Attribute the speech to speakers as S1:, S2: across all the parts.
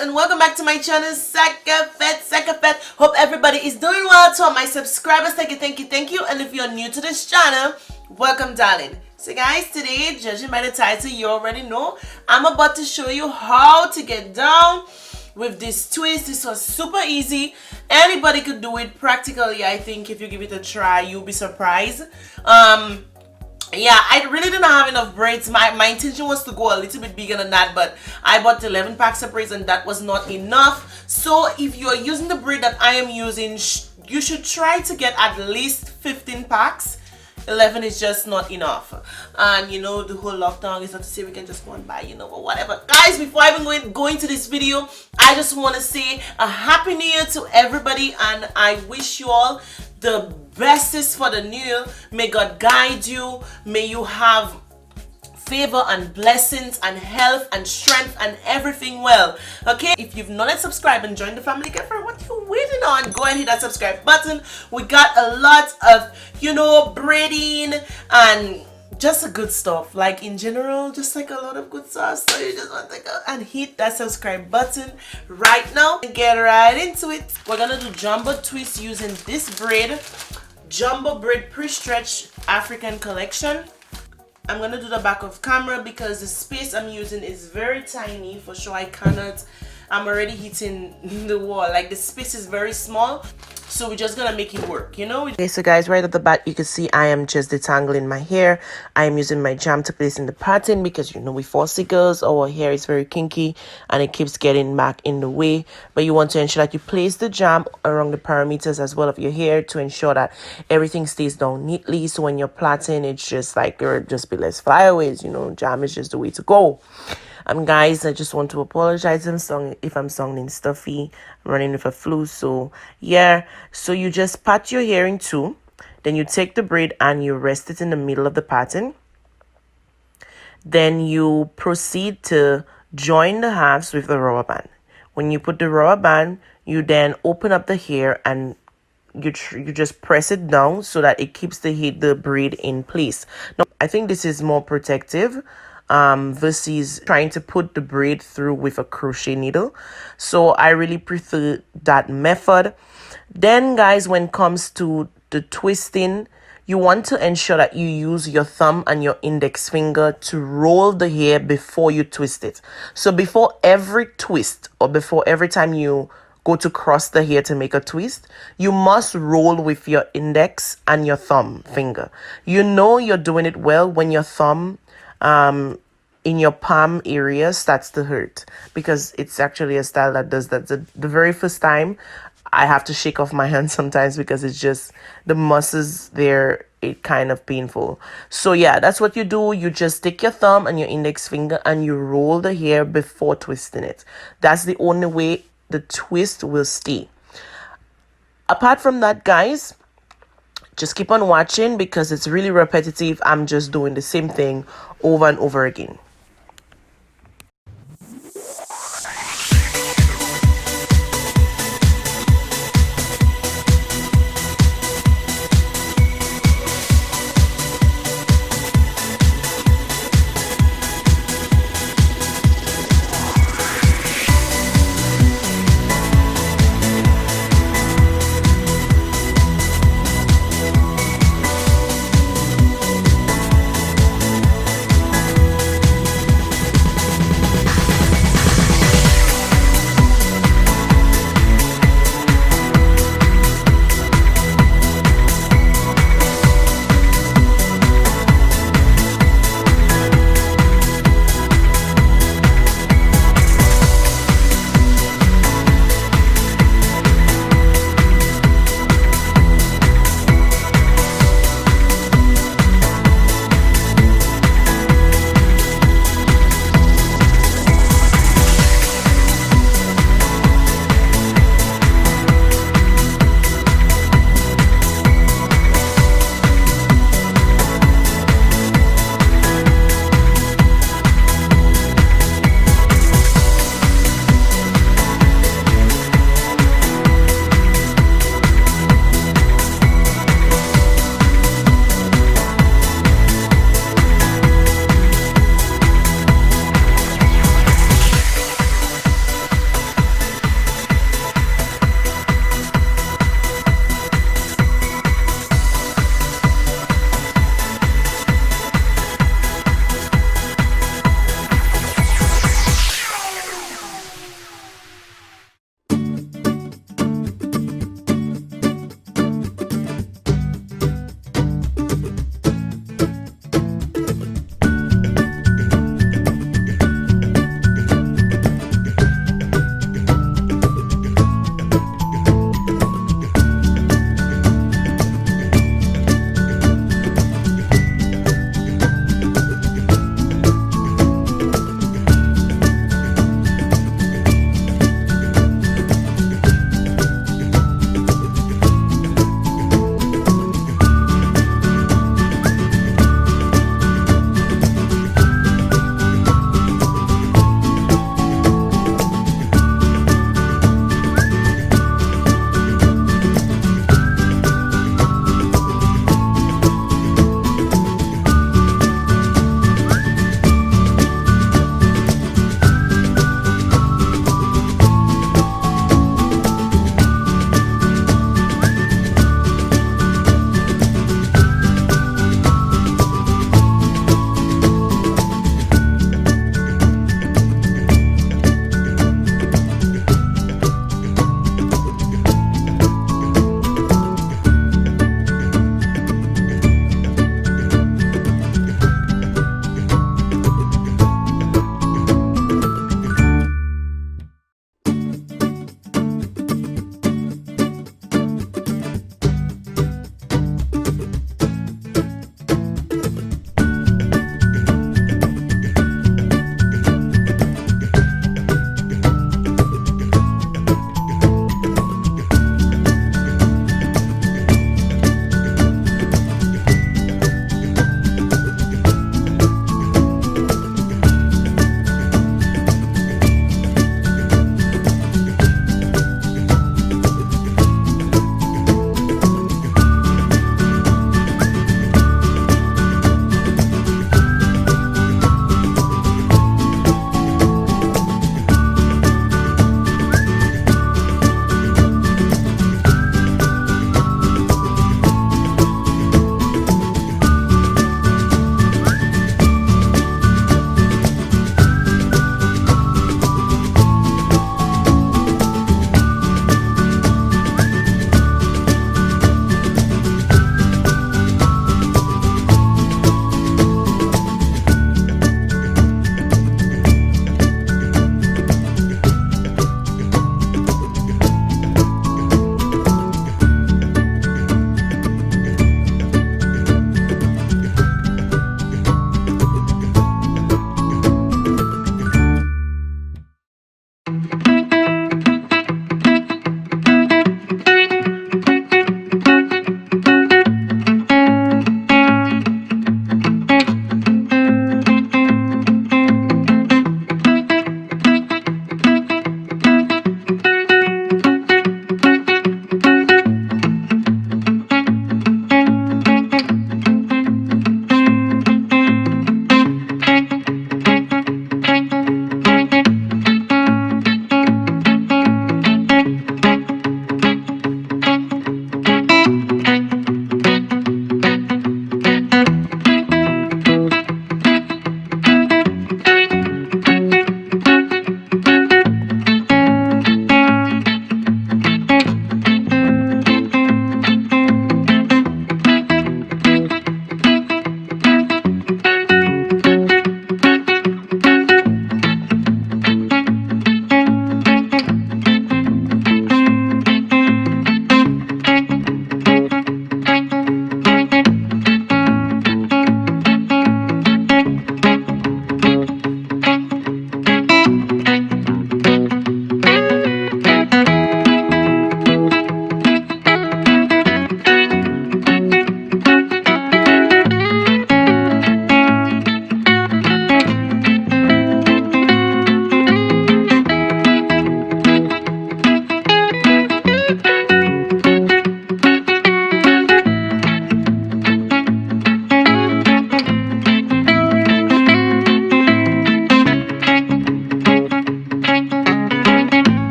S1: and welcome back to my channel, Sakafet. Hope everybody is doing well. To all my subscribers, thank you. And if you're new to this channel, welcome, darling. So guys, today, judging by the title, you already know, I'm about to show you how to get down with this twist. This was super easy. Anybody could do it practically. I think if you give it a try, you'll be surprised. Yeah, I really didn't have enough braids. My intention was to go a little bit bigger than that, but I bought 11 packs of braids and that was not enough. So if you're using the braid that I am using, you should try to get at least 15 packs. 11 is just not enough. And you know, the whole lockdown is not to say we can just go and buy, you know, but whatever. Guys, before I even go into this video, I just want to say a happy new year to everybody, and I wish you all the bestest for the new year. May God guide you. May you have favor and blessings and health and strength and everything well. Okay, if you've not yet subscribed and joined the family, girlfriend, what you waiting on? Go and hit that subscribe button. We got a lot of, you know, braiding and just a good stuff, like in general, just like a lot of good stuff. So you just want to go and hit that subscribe button right now and get right into it. We're gonna do jumbo twist using this braid, jumbo braid pre-stretch African collection. I'm gonna do the back of camera because the space I'm using is very tiny. For sure, I'm already hitting the wall. Like, the space is very small, so we're just gonna make it work, you know. Okay, so guys, right at the back you can see I am just detangling my hair. I am using my jam to place in the pattern because, you know, we Fossy girls, our hair is very kinky and it keeps getting back in the way. But you want to ensure that you place the jam around the parameters as well of your hair to ensure that everything stays down neatly. So when you're plaiting, it's just like there just be less flyaways, you know. Jam is just the way to go. Guys, I just want to apologize if I'm sounding stuffy. I'm running with a flu, so yeah. So you just pat your hair in two, then you take the braid and you rest it in the middle of the pattern. Then you proceed to join the halves with the rubber band. When you put the rubber band, you then open up the hair and you just press it down so that it keeps the braid in place. Now, I think this is more protective versus trying to put the braid through with a crochet needle. So I really prefer that method. Then guys, when it comes to the twisting, you want to ensure that you use your thumb and your index finger to roll the hair before you twist it. So before every twist, or before every time you go to cross the hair to make a twist, you must roll with your index and your thumb finger. You know you're doing it well when your thumb in your palm area starts to hurt, because it's actually a style that does that. The very first time I have to shake off my hand sometimes because it's just the muscles there, it kind of painful. So yeah, that's what you do. You just take your thumb and your index finger and you roll the hair before twisting it. That's the only way the twist will stay. Apart from that, guys, just keep on watching because it's really repetitive. I'm just doing the same thing over and over again.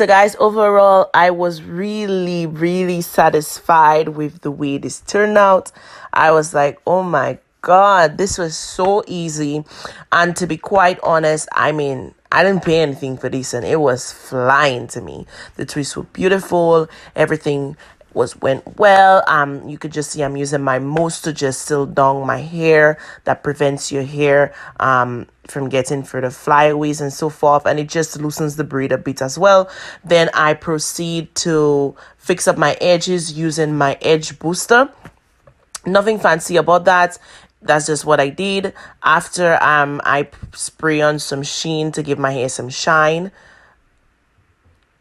S1: So guys, overall, I was really satisfied with the way this turned out. I was like, oh my God, this was so easy. And to be quite honest, I mean, I didn't pay anything for this and it was flying to me. The twists were beautiful. Everything went well. You could just see I'm using my most to just still down my hair. That prevents your hair from getting further flyaways and so forth, and it just loosens the braid a bit as well. Then I proceed to fix up my edges using my edge booster. Nothing fancy about that. That's just what I did. After I spray on some Sheen to give my hair some shine,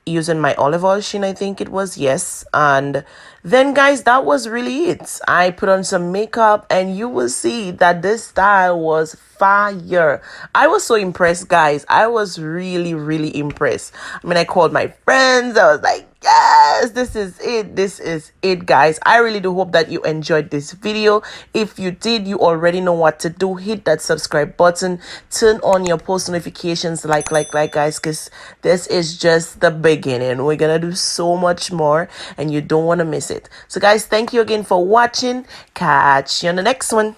S1: using my olive oil Sheen, I think it was, yes. And then guys, that was really it. I put on some makeup and you will see that this style was fire. I was so impressed, guys. I was really impressed. I mean, I called my friends. I was like, yes, this is it, guys. I really do hope that you enjoyed this video. If you did, you already know what to do. Hit that subscribe button, turn on your post notifications, like guys, because this is just the beginning. We're gonna do so much more and you don't want to miss it. So guys, thank you again for watching. Catch you on the next one.